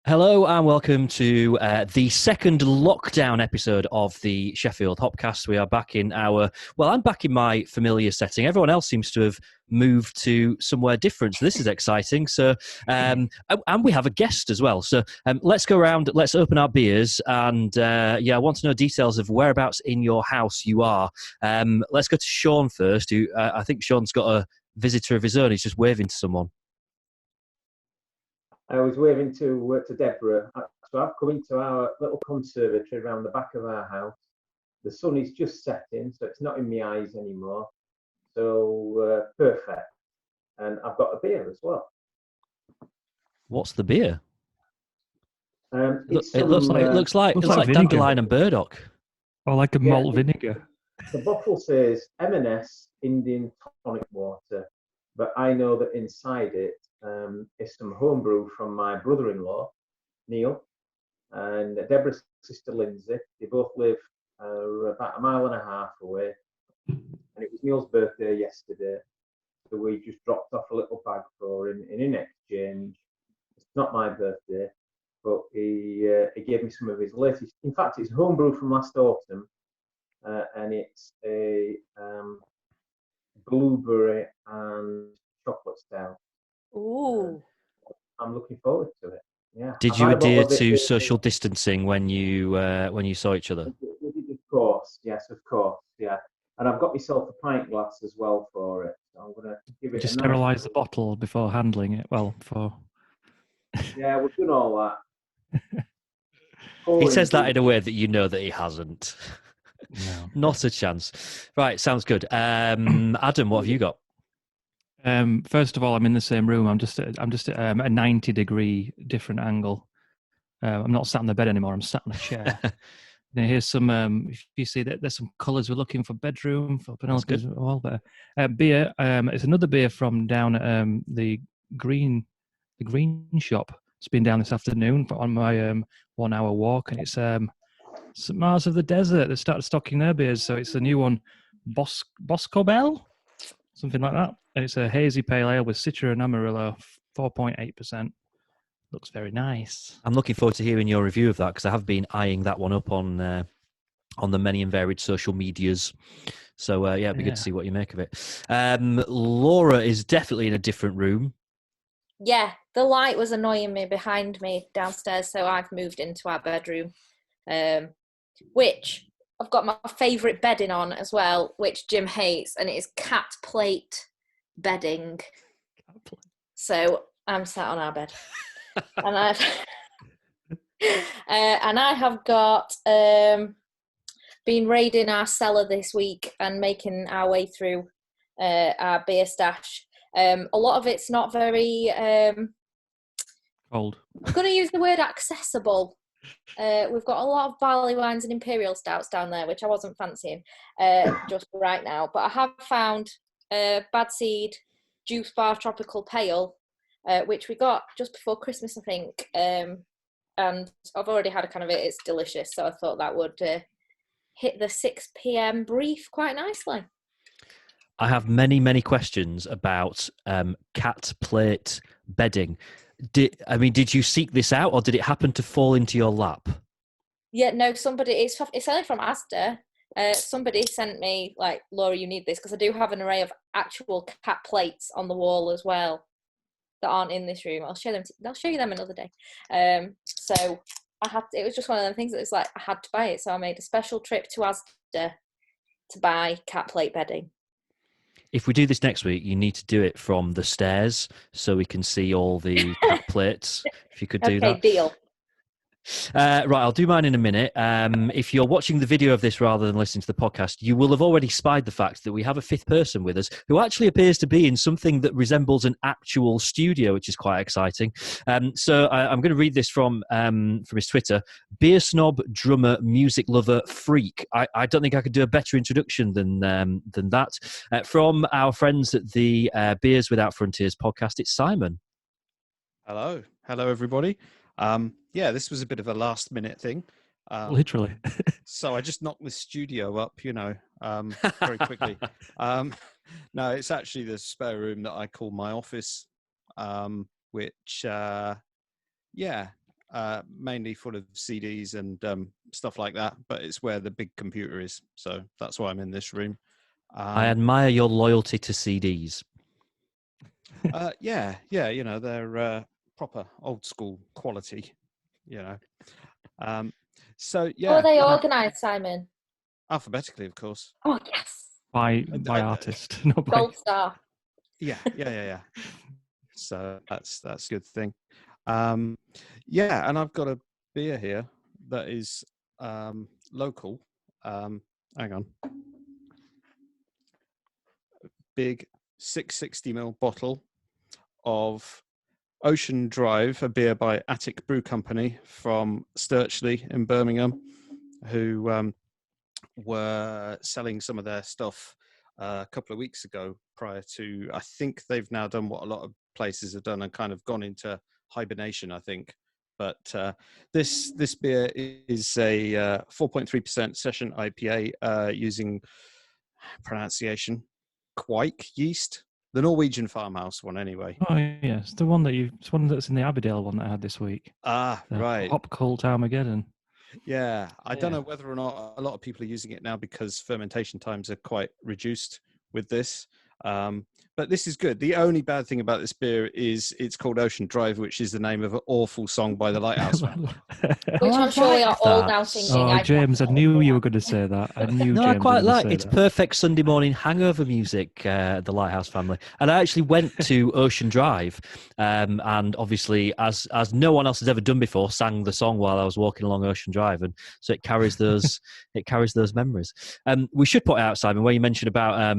Hello and welcome to the second lockdown episode of the Sheffield Hopcast. We are back in I'm back in my familiar setting. Everyone else seems to have moved to somewhere different, so this is exciting. So, and we have a guest as well. So let's go around, let's open our beers, and I want to know details of whereabouts in your house you are. Let's go to Sean first, who I think Sean's got a visitor of his own. He's just waving to someone. I was waving to Deborah. So I've come into our little conservatory around the back of our house. The sun is just setting, so it's not in my eyes anymore. So perfect. And I've got a beer as well. What's the beer? It looks like dandelion and burdock. Or like a malt vinegar. The bottle says M&S Indian tonic water, but I know that inside it is some homebrew from my brother-in-law, Neil, and Deborah's sister, Lindsay. They both live about a mile and a half away. And it was Neil's birthday yesterday. So we just dropped off a little bag for him in exchange. It's not my birthday, but he gave me some of his latest. In fact, it's homebrew from last autumn, and it's a blueberry and chocolate stout. Ooh. I'm looking forward to it. Yeah. Did you adhere to social distancing when you saw each other? Of course, yes, of course, yeah. And I've got myself a pint glass as well for it. So I'm going to give it. Just sterilise the bottle before handling it. Yeah, we've done all that. He says that in a way that you know that he hasn't. No. Not a chance. Right, sounds good. Adam, what have you got? First of all, I'm in the same room. I'm just at a 90-degree different angle. I'm not sat on the bed anymore. I'm sat on a chair. Now, here's some. If you see that, there's some colours we're looking for bedroom for Penelope as well. But beer. It's another beer from down at the green shop. It's been down this afternoon on my 1 hour walk, and it's St. Mars of the Desert. They started stocking their beers, so it's a new one, Boscobel, something like that. And it's a hazy pale ale with Citra and Amarillo, 4.8%. Looks very nice. I'm looking forward to hearing your review of that because I have been eyeing that one up on the many and varied social medias. So it'd be good to see what you make of it. Laura is definitely in a different room. Yeah, the light was annoying me behind me downstairs, so I've moved into our bedroom, which I've got my favourite bedding on as well, which Jim hates, and it is cat plate bedding. So I'm sat on our bed. And I have got been raiding our cellar this week and making our way through our beer stash. A lot of it's not very cold. I'm going to use the word accessible. We've got a lot of barley wines and imperial stouts down there, which I wasn't fancying just right now. But I have found Bad Seed Juice Bar Tropical Pale, which we got just before Christmas, I think. And I've already had a can of it. It's delicious. So I thought that would hit the 6 p.m. brief quite nicely. I have many, many questions about cat plate bedding. Did you seek this out, or did it happen to fall into your lap? Yeah, no, it's only from Asda. Somebody sent me, like, Laura, you need this, because I do have an array of actual cat plates on the wall as well that aren't in this room. I'll show you them another day. So it was just one of them things that was like, I had to buy it. So I made a special trip to Asda to buy cat plate bedding. If we do this next week, you need to do it from the stairs so we can see all the cat plates. If you could do that. Okay, deal. Right, I'll do mine in a minute. If you're watching the video of this rather than listening to the podcast, you will have already spied the fact that we have a fifth person with us who actually appears to be in something that resembles an actual studio, which is quite exciting. So I'm going to read this from his Twitter. Beer snob, drummer, music lover, freak. I don't think I could do a better introduction than that. From our friends at the Beers Without Frontiers podcast, it's Simon. Hello, everybody. This was a bit of a last minute thing. Literally. So I just knocked the studio up, very quickly. No, it's actually the spare room that I call my office, which, mainly full of CDs and stuff like that. But it's where the big computer is, so that's why I'm in this room. I admire your loyalty to CDs. Yeah, you know, they're proper old school quality, you know. So How yeah, are they organised, Simon? alphabetically, of course. Oh, yes. By artist, not by. Gold star. Yeah. So that's a good thing. Yeah, and I've got a beer here that is local. Hang on. Big 660ml bottle of Ocean Drive, a beer by Attic Brew Company from Sturchley in Birmingham, who were selling some of their stuff a couple of weeks ago prior to, I think they've now done what a lot of places have done and kind of gone into hibernation, I think. But this beer is a 4.3% session IPA using pronunciation Quake yeast, the Norwegian farmhouse one anyway. Oh yes, the one it's one that's in the Aberdale one that I had this week. Right. Hop Cult Armageddon. Yeah, I don't know whether or not a lot of people are using it now because fermentation times are quite reduced with this. But this is good. The only bad thing about this beer is it's called Ocean Drive, which is the name of an awful song by the Lighthouse Family. Which I'm sure we are all now singing. Oh, James, I knew you were going to say that. I knew. No, James I quite was like it's perfect Sunday morning hangover music, the Lighthouse Family. And I actually went to Ocean Drive, and obviously, as no one else has ever done before, sang the song while I was walking along Ocean Drive, and so it carries those memories. We should put out, Simon, where you mentioned about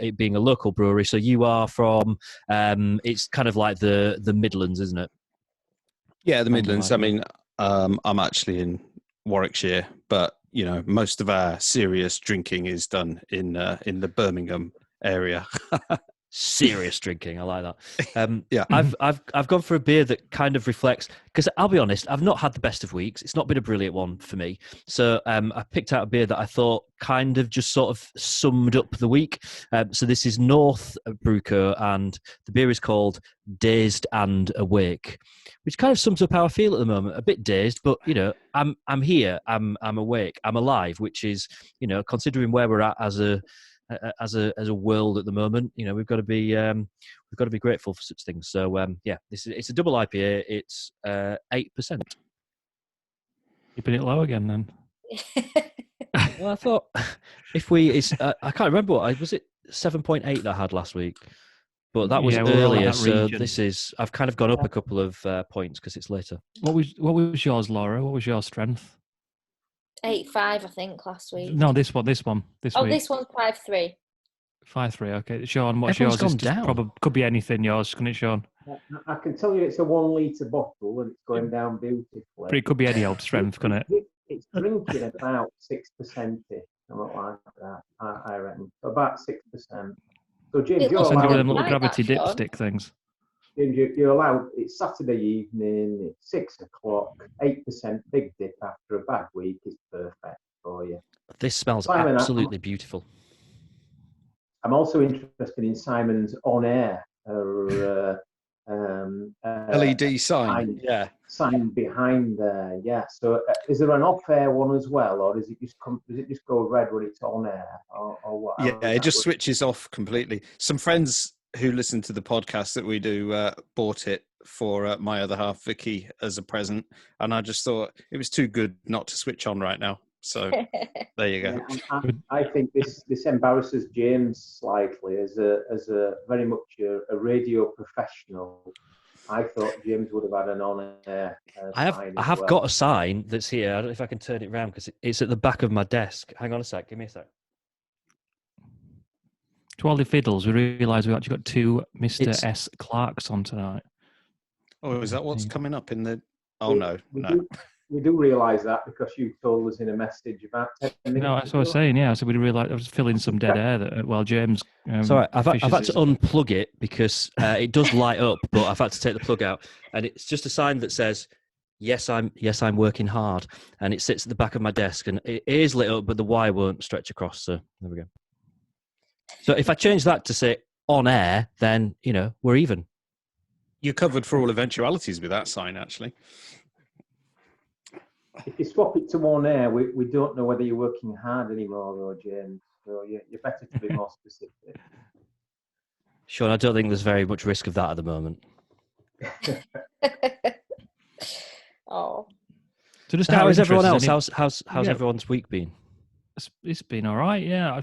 it being a local brewery. So you are from it's kind of like the Midlands, isn't it? Yeah, the Midlands. I mean, I'm actually in Warwickshire, but you know, most of our serious drinking is done in the Birmingham area. Serious drinking, I like that. Yeah, I've gone for a beer that kind of reflects, because I'll be honest, I've not had the best of weeks. It's not been a brilliant one for me. So I picked out a beer that I thought kind of just sort of summed up the week. So this is North Brewco, and the beer is called Dazed and Awake, which kind of sums up how I feel at the moment. A bit dazed, but you know, I'm here, I'm awake, I'm alive, which is, you know, considering where we're at as a world at the moment, you know, we've got to be grateful for such things. So it's a double IPA. It's 8%. Keeping it low again, then. Well, I thought I can't remember what was it 7.8 that I had last week, but that was earlier. So this is I've kind of gone up a couple of points because it's later. What was yours, Laura? What was your strength? 8.5, I think, last week. No, this one. This week. This one's 5.3. 5.3. Okay, Sean, what's Everyone's yours? gone down. Probably could be anything. Yours, couldn't it, Sean? I can tell you it's a 1 litre bottle and it's going down beautifully. But it could be any old strength, couldn't it? It's drinking about 6%, something like that, I reckon. About 6%. So James, you're It's one of them allowed. little gravity dipstick things. James, you're allowed. It's Saturday evening. It's 6 o'clock. 8% big dip after a bad week is perfect for you. This smells Simon, absolutely beautiful. I'm also interested in Simon's on-air LED sign. sign behind there. Yeah. So is there an off-air one as well, or does it just go red when it's on air, or what? Yeah, it just switches off completely. Some friends who listen to the podcast that we do bought it for my other half, Vicky, as a present, and I just thought it was too good not to switch on right now. So there you go. Yeah, I think this embarrasses James slightly as a very much a radio professional. I thought James would have had an on-air sign. I have got a sign that's here. I don't know if I can turn it around because it's at the back of my desk. Hang on a sec. Give me a sec. To all the fiddles, we realise we've actually got two Mr. S. Clarks on tonight. Oh, is that what's coming up in the... Oh, no. We do realise that because you told us in a message about 10 minutes. No, that's what I was saying, yeah. So we realised I was filling some dead air while James... Sorry, I've had to unplug it because it does light up, but I've had to take the plug out. And it's just a sign that says, yes, I'm working hard. And it sits at the back of my desk and it is lit up, but the wire won't stretch across. So there we go. So if I change that to say on air, then, you know, we're even. You're covered for all eventualities with that sign, actually. If you swap it to on air, we don't know whether you're working hard anymore, though, James. So you're better to be more specific. Sean, I don't think there's very much risk of that at the moment. Oh, So just How out is of everyone else? interest, How's Yeah. everyone's week been? it's been all right. Yeah, I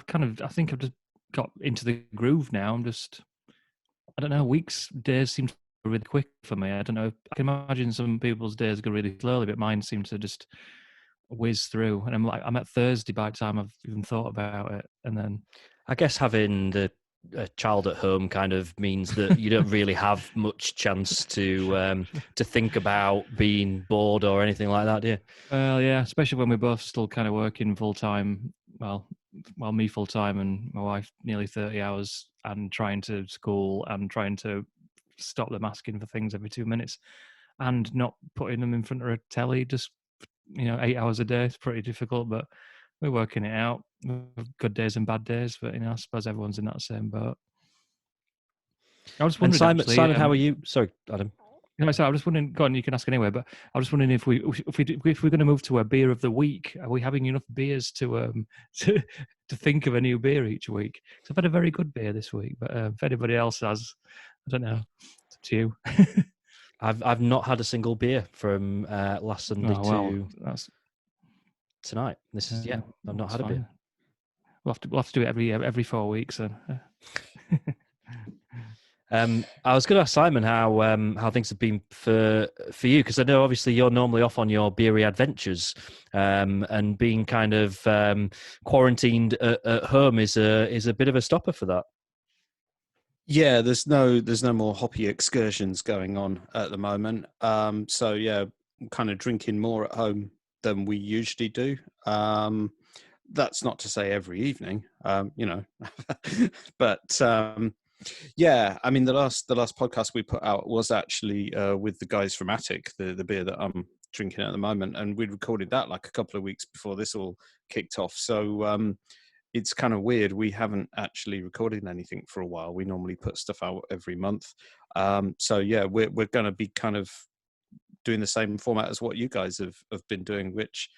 think I've just got into the groove now. I don't know, days seem to go really quick for me. I don't know. I can imagine some people's days go really slowly, but mine seem to just whiz through. And I'm at Thursday by the time I've even thought about it. And then I guess having a child at home kind of means that you don't really have much chance to think about being bored or anything like that, do you? well, yeah, especially when we're both still kind of working full time. Well, me full time and my wife nearly 30 hours, and trying to school and trying to stop them asking for things every 2 minutes, and not putting them in front of a telly just 8 hours a day. It's pretty difficult, but we're working it out. Good days and bad days, but I suppose everyone's in that same boat. I was And wondering, Simon, how are you? Sorry, Adam. So I was just wondering. Go on, you can ask anyway. But I was wondering if we're going to move to a beer of the week, are we having enough beers to to think of a new beer each week? So I've had a very good beer this week, but if anybody else has, I don't know. It's up to you. I've not had a single beer from last Sunday to that's tonight. This is I've not had a beer. We'll have to do it every 4 weeks. Then. I was going to ask Simon how things have been for you, because I know obviously you're normally off on your beery adventures, and being kind of quarantined at home is a bit of a stopper for that. Yeah, there's no more hoppy excursions going on at the moment. So yeah, I'm kind of drinking more at home than we usually do. That's not to say every evening, but yeah, I mean the last podcast we put out was actually with the guys from Attic, the beer that I'm drinking at the moment, and we recorded that like a couple of weeks before this all kicked off. So it's kind of weird. We haven't actually recorded anything for a while. We normally put stuff out every month. So yeah, we're going to be kind of doing the same format as what you guys have been doing, which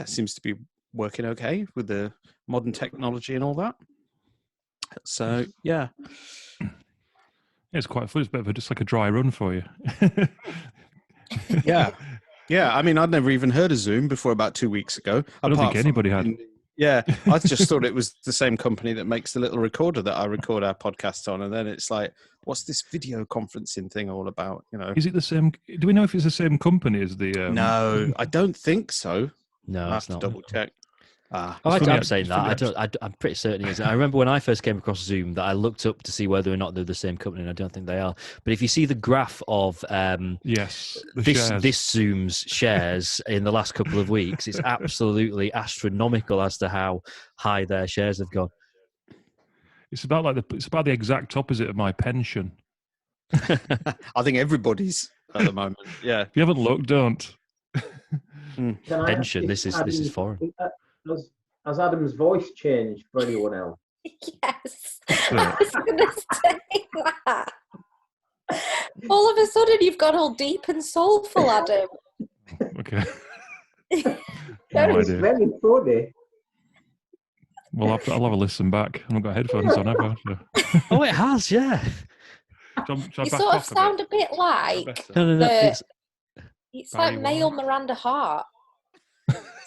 seems to be working okay with the modern technology and all that. So yeah, it's quite fun. It's a bit of just like a dry run for you. yeah. I mean, I'd never even heard of Zoom before about 2 weeks ago. I don't think anybody had. Yeah, I just thought it was the same company that makes the little recorder that I record our podcast on, and then it's like, what's this video conferencing thing all about? Is it the same? Do we know if it's the same company as the? No, I don't think so. No, I have it's to not. double check. I'm saying that. I'm pretty certain it is. I remember when I first came across Zoom that I looked up to see whether or not they're the same company, and I don't think they are. But if you see the graph of this Zoom's shares in the last couple of weeks, it's absolutely astronomical as to how high their shares have gone. It's about the exact opposite of my pension. I think everybody's at the moment. Yeah. If you haven't looked, don't. Pension. This is foreign. Has Adam's voice changed for anyone else? Yes. I was going to say that. All of a sudden, you've got all deep and soulful, Adam. Okay. That is very funny. Well, I'll have a listen back. I haven't got headphones on, have I? So. Oh, it has, yeah. You sort of sound a bit like... No. It's like male Miranda Hart.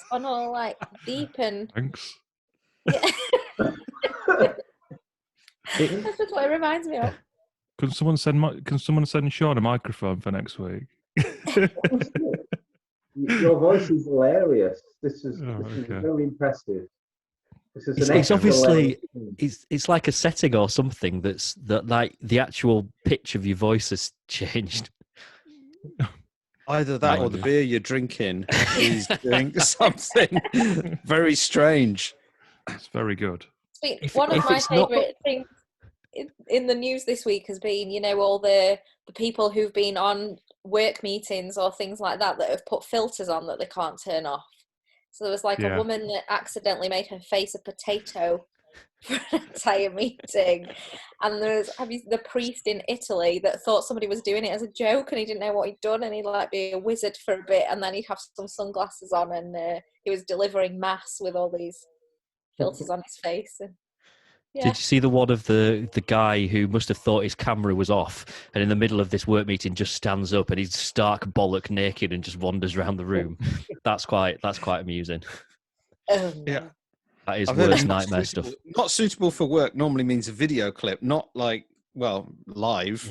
On all like deep and thanks. Yeah. That's just what it reminds me of. Can someone send Sean a microphone for next week? Your voice is hilarious. This is very impressive. This is it's obviously it's like a setting or something that like the actual pitch of your voice has changed. Either that or the beer you're drinking is doing something very strange. It's very good. One of my favourite things in the news this week has been, all the people who've been on work meetings or things like that have put filters on that they can't turn off. So there was like a woman that accidentally made her face a potato for an entire meeting. And there's the priest in Italy that thought somebody was doing it as a joke, and he didn't know what he'd done, and he'd like be a wizard for a bit, and then he'd have some sunglasses on, and he was delivering mass with all these filters on his face. And yeah. Did you see the one of the guy who must have thought his camera was off, and in the middle of this work meeting just stands up and he's stark bollock naked and just wanders around the room? That's quite amusing. Oh, no. Yeah. That is I've heard worst it's nightmare stuff. Not suitable for work normally means a video clip, not like, well, live.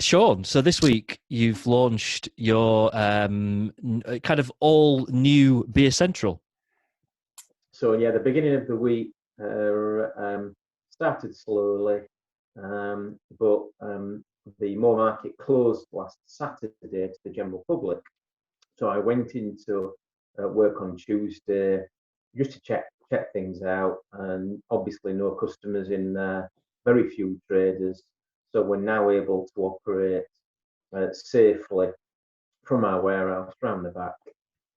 Sean, so this week you've launched your kind of all new Beer Central. So yeah, the beginning of the week started slowly, but the Moor Market closed last Saturday to the general public. So I went into work on Tuesday just to check things out, and obviously no customers in there, very few traders. So we're now able to operate safely from our warehouse round the back.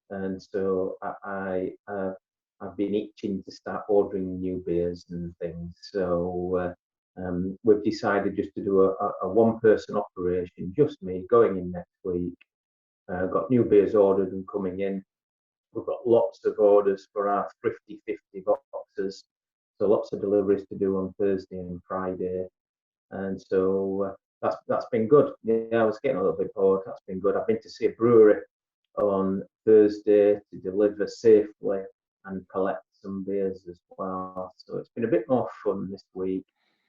And so I've been itching to start ordering new beers and things. So we've decided just to do a one-person operation, just me, going in next week. Got new beers ordered and coming in. We've got lots of orders for our thrifty 50 boxes. So lots of deliveries to do on Thursday and Friday. And so that's been good. Yeah, I was getting a little bit bored. That's been good. I've been to see a brewery on Thursday to deliver safely and collect some beers as well. So it's been a bit more fun this week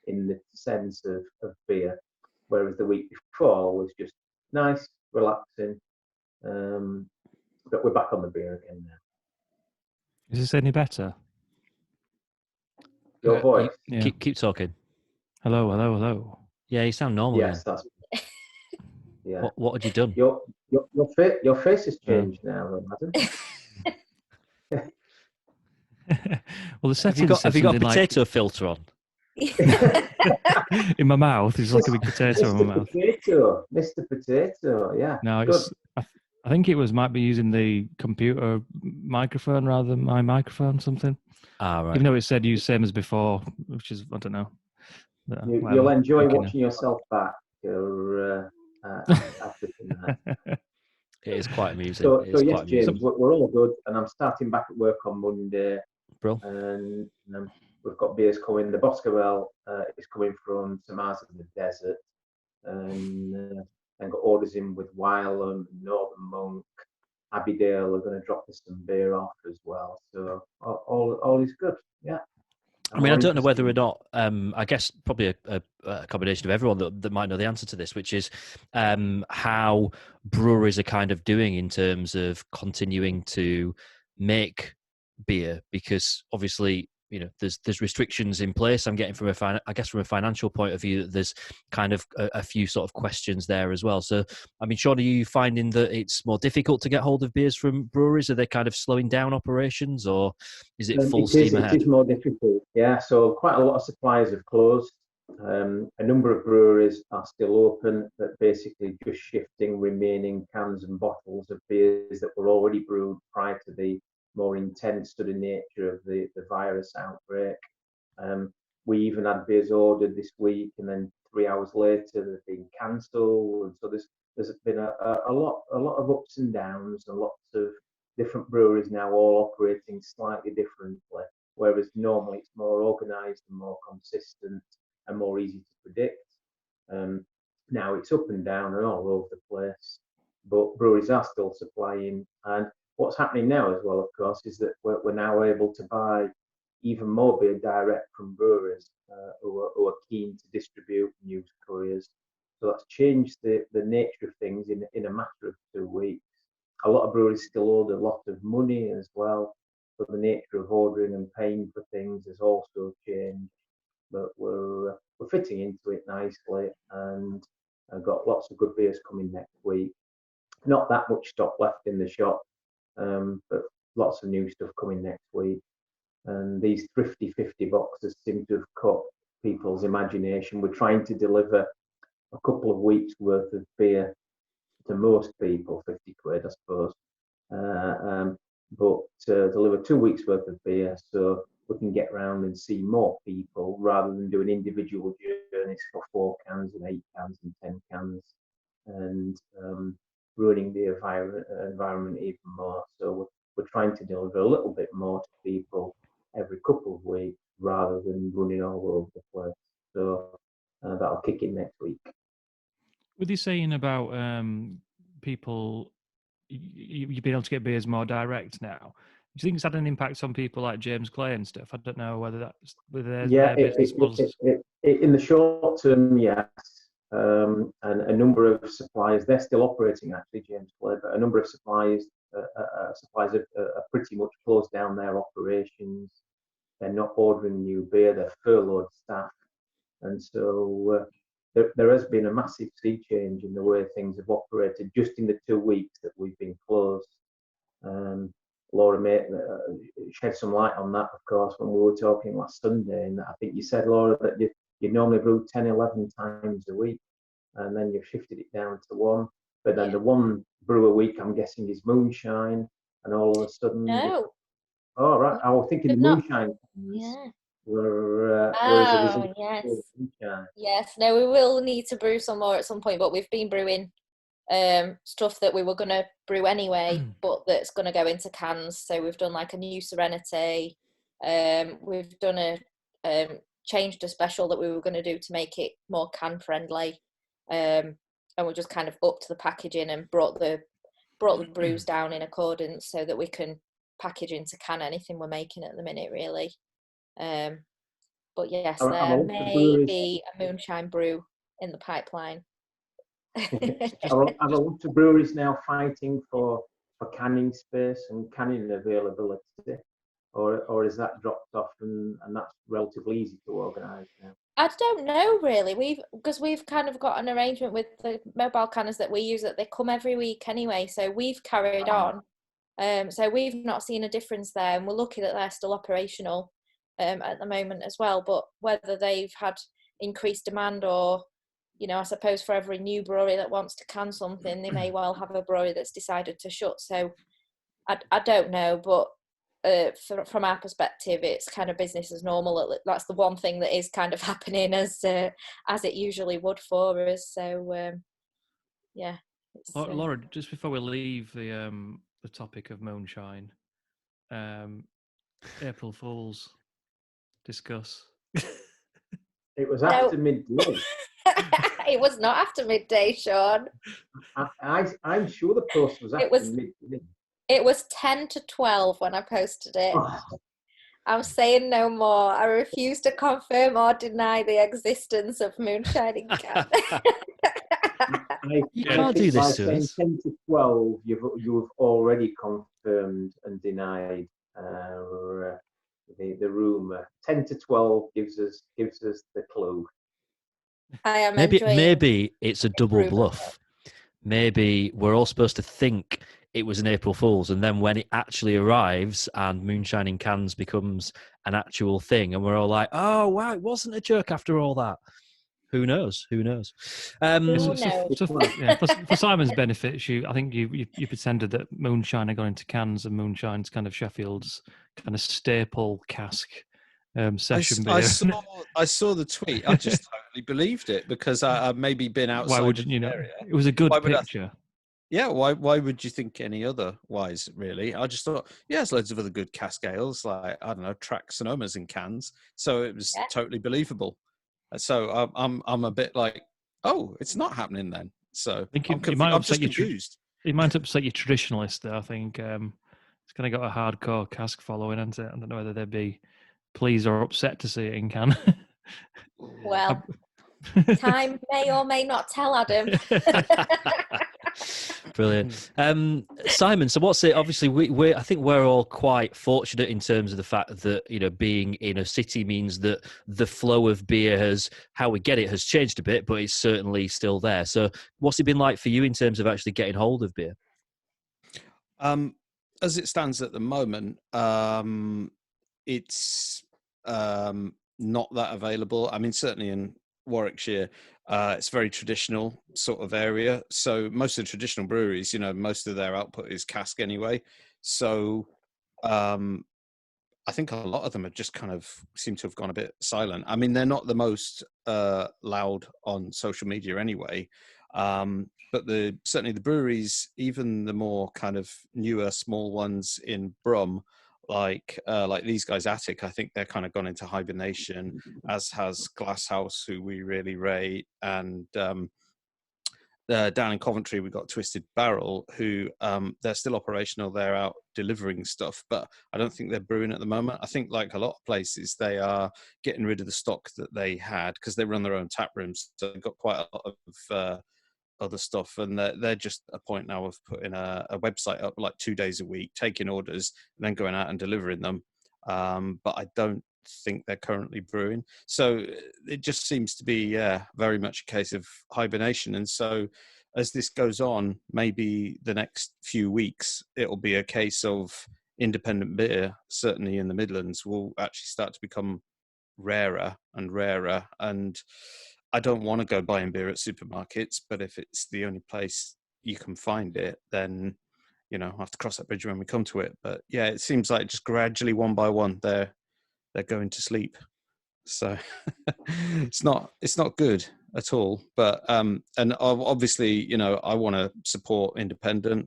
in the sense of beer, whereas the week before was just nice, relaxing. But we're back on the beer again now. Is this any better? Your voice? Yeah. Keep talking. Hello. Yeah, you sound normal. Yes, again. that's. Yeah. What had you done? Your face has changed now, madam. Well, the settings Have you got a like potato filter on? in my mouth. It's like a big potato in my mouth. Mr. Potato, yeah. No, good. I think it might be using the computer microphone rather than my microphone, something. Ah, right. Even though it said use same as before, which is, I don't know. You'll enjoy watching yourself back after tonight. It is quite amusing. So yes, James, we're all good, and I'm starting back at work on Monday. Bro. And we've got beers coming. The Boscoville is coming from St Mars of the Desert, and got orders in with Wylam, Northern Monk, Abbeydale are going to drop us some beer off as well. So all is good. Yeah. I mean, I don't know whether or not, I guess probably a combination of everyone that might know the answer to this, which is how breweries are kind of doing in terms of continuing to make beer, because obviously, you know, there's restrictions in place. I'm getting from a financial point of view, there's kind of a few sort of questions there as well. So, I mean, Sean, are you finding that it's more difficult to get hold of beers from breweries? Are they kind of slowing down operations, or is it full steam ahead? It is more difficult, yeah. So quite a lot of suppliers have closed. A number of breweries are still open, but basically just shifting remaining cans and bottles of beers that were already brewed prior to the more intense sort of nature of the virus outbreak. We even had beers ordered this week, and then 3 hours later they've been cancelled. And so there's been a lot of ups and downs, and lots of different breweries now all operating slightly differently. Whereas normally it's more organised and more consistent and more easy to predict. Now it's up and down and all over the place, but breweries are still supplying. And what's happening now as well, of course, is that we're now able to buy even more beer direct from breweries who are keen to distribute and use couriers. So that's changed the nature of things in a matter of 2 weeks. A lot of breweries still owe a lot of money as well. So the nature of ordering and paying for things has also changed. But we're fitting into it nicely, and I've got lots of good beers coming next week. Not that much stock left in the shop, but lots of new stuff coming next week. And these thrifty 50 boxes seem to have caught people's imagination. We're trying to deliver a couple of weeks worth of beer to most people, 50 quid, I suppose. but deliver 2 weeks worth of beer, so we can get round and see more people rather than doing individual journeys for 4 cans and 8 cans and 10 cans, and ruining the environment even more. So we're trying to deliver a little bit more to people every couple of weeks rather than running all over the place. So that'll kick in next week. With you saying about people, you've been able to get beers more direct now. Do you think it's had an impact on people like James Clay and stuff? I don't know whether that's whether their business was. In the short term, yes. And a number of suppliers, they're still operating actually, James Clay, but a number of suppliers are pretty much closed down their operations. They're not ordering new beer, they're furloughed staff. And so there has been a massive sea change in the way things have operated just in the 2 weeks that we've been closed. Laura may shed some light on that, of course, when we were talking last Sunday. And I think you said, Laura, that you normally brew 10, 11 times a week, and then you've shifted it down to 1. But then the 1 brew a week, I'm guessing, is moonshine, and all of a sudden... No. Oh, right. I was thinking the moonshine. Yeah. Were Yes. moonshine. Yes. No, we will need to brew some more at some point, but we've been brewing stuff that we were going to brew anyway, but that's going to go into cans. So we've done like a new Serenity. We've done changed a special that we were going to do to make it more can friendly. And we just kind of upped the packaging and brought the brews down in accordance so that we can package into can anything we're making at the minute, really. But yes, there may be a moonshine brew in the pipeline. Are a lot of breweries now fighting for canning space and canning availability, or is that dropped off and that's relatively easy to organise now? I don't know really. Because we've kind of got an arrangement with the mobile canners that we use that they come every week anyway, so we've carried on. So we've not seen a difference there, and we're lucky that they're still operational at the moment as well. But whether they've had increased demand or, you know, I suppose for every new brewery that wants to can something, they may well have a brewery that's decided to shut. So I don't know, but from our perspective, it's kind of business as normal. That's the one thing that is kind of happening as it usually would for us. So yeah. Laura, just before we leave the topic of moonshine, April Fools, discuss. It was after midday. It was not after midday, Sean. I'm sure the post was after midday. It was 10 to 12 when I posted it. Oh. I'm saying no more. I refuse to confirm or deny the existence of moonshine in can. You can't do this to us. 10 to 12, you've already confirmed and denied the rumour. 10 to 12 gives us the clue. I am maybe it's a double bluff. Maybe we're all supposed to think it was an April Fool's, and then when it actually arrives and moonshine in cans becomes an actual thing, and we're all like, "Oh wow, it wasn't a joke after all that." Who knows? Who knows? For Simon's benefit, I think you pretended that moonshine had gone into cans, and moonshine's kind of Sheffield's kind of staple cask session beer. I saw the tweet. I just totally believed it because I've maybe been outside. Why would you know? It was a good picture. Yeah, why would you think any otherwise, really? I just thought, there's loads of other good cask ales, like, I don't know, Track Sonomas in cans. So it was totally believable. So I'm a bit like, oh, it's not happening then. So I'm just confused. It might upset your traditionalist, though. I think it's kind of got a hardcore cask following, hasn't it? I don't know whether they'd be pleased or upset to see it in can. Well, time may or may not tell, Adam. Brilliant. Simon, so what's it? Obviously, I think we're all quite fortunate in terms of the fact that, you know, being in a city means that the flow of beer how we get it has changed a bit, but it's certainly still there. So what's it been like for you in terms of actually getting hold of beer? As it stands at the moment, it's not that available. I mean, certainly in Warwickshire, it's a very traditional sort of area. So most of the traditional breweries, you know, most of their output is cask anyway. So I think a lot of them have just kind of seem to have gone a bit silent. I mean, they're not the most loud on social media anyway, but certainly the breweries, even the more kind of newer, small ones in Brum, like these guys, Attic, I think they're kind of gone into hibernation, as has Glasshouse, who we really rate, and down in Coventry, we've got Twisted Barrel, who they're still operational. They're out delivering stuff, but I don't think they're brewing at the moment. I think, like a lot of places, they are getting rid of the stock that they had because they run their own tap rooms. So they've got quite a lot of other stuff, and they're just at a point now of putting a website up like 2 days a week, taking orders, and then going out and delivering them. But I don't think they're currently brewing. So it just seems to be very much a case of hibernation. And so as this goes on, maybe the next few weeks, it'll be a case of independent beer, certainly in the Midlands, will actually start to become rarer and rarer. And I don't want to go buying beer at supermarkets, but if it's the only place you can find it, then I'll have to cross that bridge when we come to it. But yeah, it seems like just gradually, one by one, they're going to sleep. So it's not good at all. But and obviously, I want to support independent,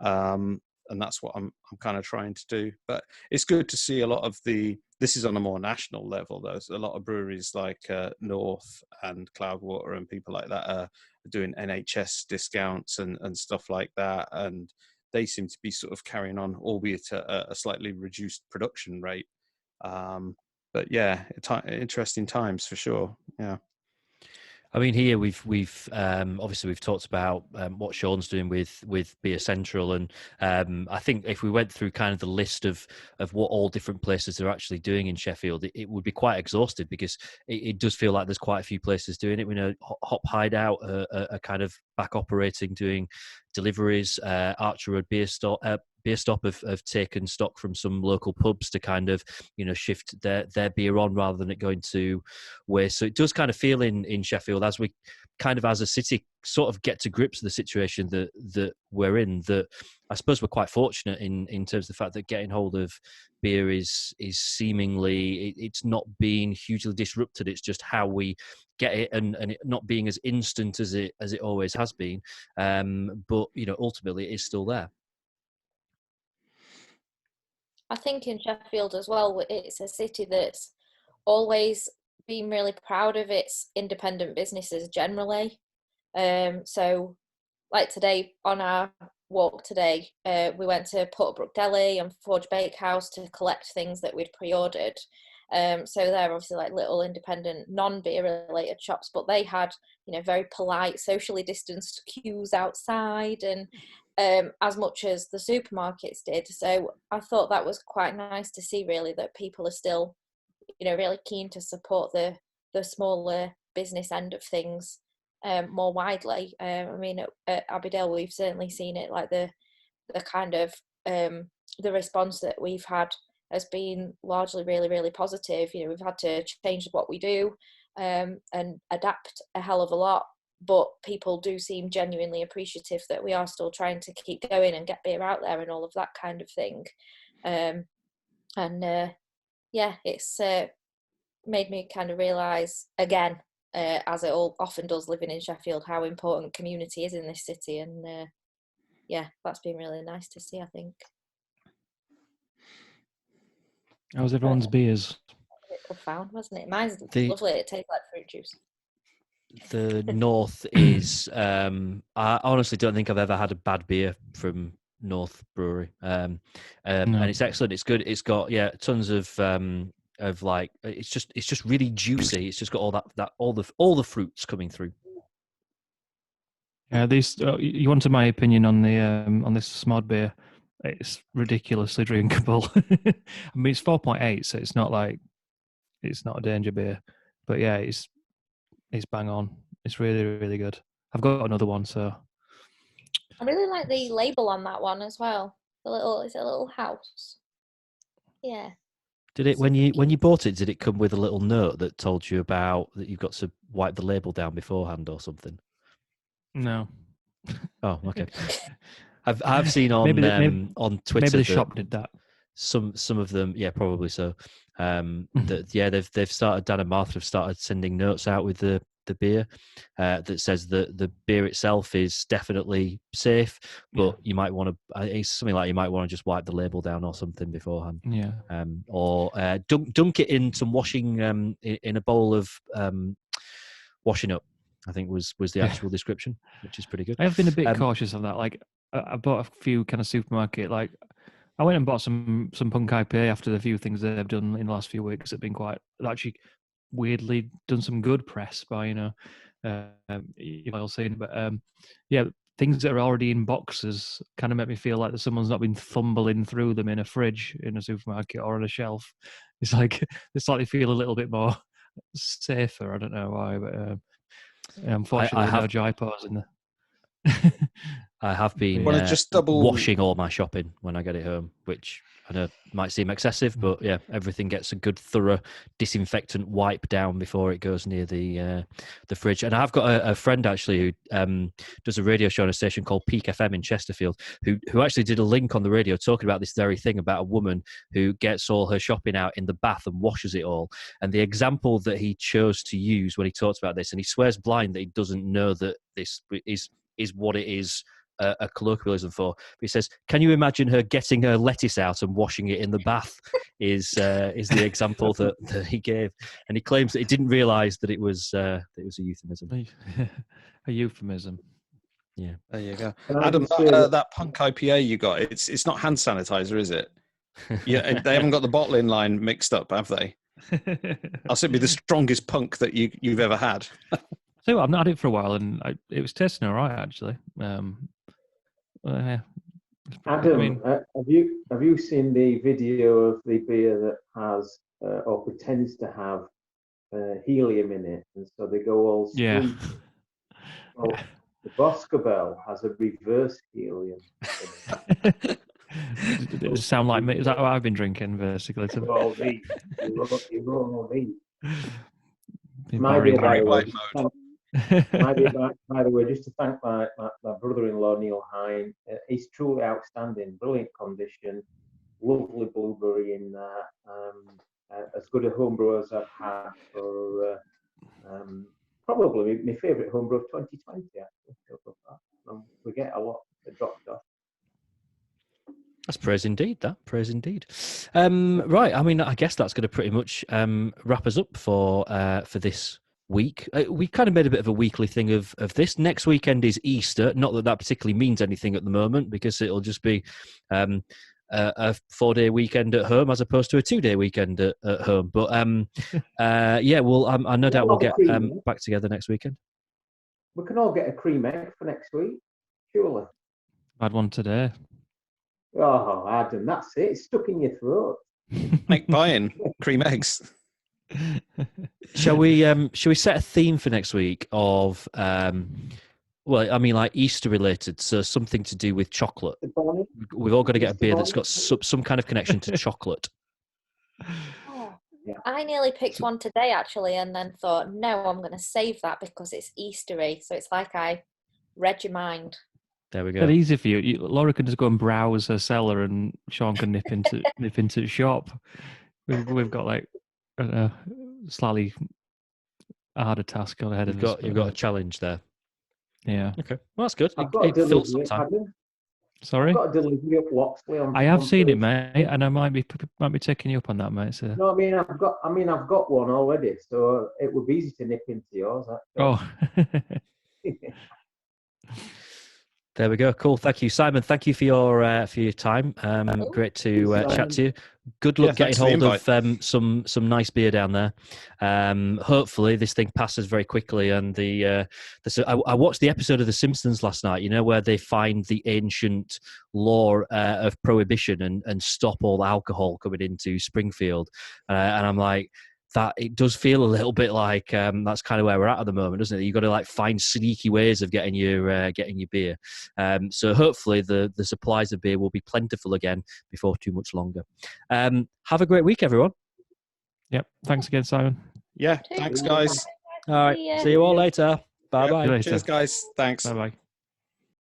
and that's what I'm kind of trying to do. But it's good to see a lot of this is on a more national level. There's a lot of breweries like North and Cloudwater and people like that are doing NHS discounts and stuff like that, and they seem to be sort of carrying on, albeit at a slightly reduced production rate. But yeah, interesting times for sure. Yeah. I mean, here we've obviously we've talked about what Sean's doing with Beer Central, and I think if we went through kind of the list of what all different places are actually doing in Sheffield, it would be quite exhaustive, because it does feel like there's quite a few places doing it. We know Hop Hideout are kind of back operating, doing deliveries. Archer Road Beer Stop have taken stock from some local pubs to kind of shift their beer on rather than it going to waste. So it does kind of feel in Sheffield, as we kind of as a city sort of get to grips with the situation that we're in, that I suppose we're quite fortunate in terms of the fact that getting hold of beer is seemingly it's not being hugely disrupted. It's just how we get it, and it not being as instant as it always has been. But ultimately it is still there. I think in Sheffield as well, it's a city that's always been really proud of its independent businesses generally. So like today, on our walk today, we went to Portbrook Deli and Forge Bakehouse to collect things that we'd pre-ordered. So they're obviously like little independent non-beer related shops, but they had very polite, socially distanced queues outside, and as much as the supermarkets did. So I thought that was quite nice to see, really, that people are still really keen to support the smaller business end of things more widely. I mean, at Abbeydale, we've certainly seen it, like the kind of the response that we've had has been largely really, really positive. We've had to change what we do and adapt a hell of a lot, but people do seem genuinely appreciative that we are still trying to keep going and get beer out there and all of that kind of thing. Yeah, it's made me kind of realise again, as it all often does living in Sheffield, how important community is in this city. And yeah, that's been really nice to see, I think. How's everyone's beers? A bit profound, wasn't it? Mine's lovely. It tastes like fruit juice. The North is I honestly don't think I've ever had a bad beer from North Brewery, and it's excellent. It's good. It's got tons of like it's just really juicy. It's just got all the fruits coming through. Yeah, you wanted my opinion on the on this Smod beer. It's ridiculously drinkable. I mean, it's 4.8, so it's not a danger beer, but yeah, it's bang on. It's really, really good. I've got another one, so I really like the label on that one as well. It's a little house. Yeah. Did it when you bought it? Did it come with a little note that told you about that you've got to wipe the label down beforehand or something? No. Oh, okay. I've seen on maybe on Twitter maybe the shop did that. Some of them, yeah, probably so. They've started. Dan and Martha have started sending notes out with the beer that says that the beer itself is definitely safe, but you might want to. It's something like you might want to just wipe the label down or something beforehand. Yeah. Or dunk it in some washing in a bowl of washing up. I think was the actual description, which is pretty good. I have been a bit cautious of that. Like I bought a few kind of supermarket. Like I went and bought some punk IPA after the few things they've done in the last few weeks. Have been quite actually weirdly done some good press by you've all seen. But things that are already in boxes kind of make me feel like that someone's not been fumbling through them in a fridge in a supermarket or on a shelf. It's like they slightly feel a little bit more safer. I don't know why, but. Unfortunately, no dry pause in there. I have been just washing all my shopping when I get it home, which I know might seem excessive, but yeah, everything gets a good thorough disinfectant wipe down before it goes near the fridge. And I've got a friend actually who does a radio show on a station called Peak FM in Chesterfield, who actually did a link on the radio talking about this very thing about a woman who gets all her shopping out in the bath and washes it all. And the example that he chose to use when he talks about this, and he swears blind that he doesn't know that this is what it is a colloquialism for. But he says, "Can you imagine her getting her lettuce out and washing it in the bath?" is the example that he gave, and he claims that he didn't realise that it was a euphemism. A euphemism. Yeah, there you go. Adam, that punk IPA you got, it's not hand sanitizer, is it? Yeah, they haven't got the bottling line mixed up, have they? I'll say it'd be the strongest punk that you've ever had. So I've not had it for a while, and it was tasting all right actually. Adam, have you seen the video of the beer that has or pretends to have helium in it, and so they go all sweet? Yeah. Well, the Boscobel has a reverse helium. Does it sound like me? Is that what I've been drinking basically? You roll these. By the way, just to thank my brother-in-law Neil Hine. He's truly outstanding, brilliant condition, lovely blueberry in there. As good a homebrew as I've had for probably my favourite homebrew of 2020. Actually, we get a lot that dropped off. That's praise indeed. Praise indeed. Right. I mean, I guess that's going to pretty much wrap us up for this week. We kind of made a bit of a weekly thing of this. Next weekend is Easter. Not that particularly means anything at the moment, because it'll just be a 4-day weekend at home as opposed to a 2-day weekend at home. But yeah, I no doubt we'll get back together next weekend. We can all get a cream egg for next week, surely. I had one today. Oh, Adam, that's it. It's stuck in your throat. Make buying cream eggs. Shall we set a theme for next week of well, I mean, like Easter related, so something to do with chocolate. We've all got to get a beer that's got some kind of connection to chocolate. Yeah. I nearly picked one today actually, and then thought, no, I'm going to save that because it's Eastery. So it's like I read your mind. There we go. It's easy for you. Laura can just go and browse her cellar, and Sean can nip into the shop. We've got like a slightly harder task ahead of us. You've got a challenge there. Yeah. Okay. Well, that's good. It fills some time. Sorry. I've got a delivery up Loxley on. I have seen it, mate, and I might be taking you up on that, mate. So. No, I've got one already, so it would be easy to nip into yours. Actually. Oh. There we go. Cool. Thank you, Simon. Thank you for your time. Great to chat to you. Good luck getting hold of some nice beer down there. Hopefully this thing passes very quickly. And I watched the episode of The Simpsons last night. You know, where they find the ancient law of prohibition and stop all alcohol coming into Springfield. And I'm like, that it does feel a little bit like that's kind of where we're at the moment, doesn't it? You've got to like find sneaky ways of getting your beer. So hopefully the supplies of beer will be plentiful again before too much longer. Have a great week, everyone. Yep. Thanks again, Simon. Yeah. Thanks, guys. All right. See you all later. Bye bye. Cheers, guys. Thanks. Bye bye.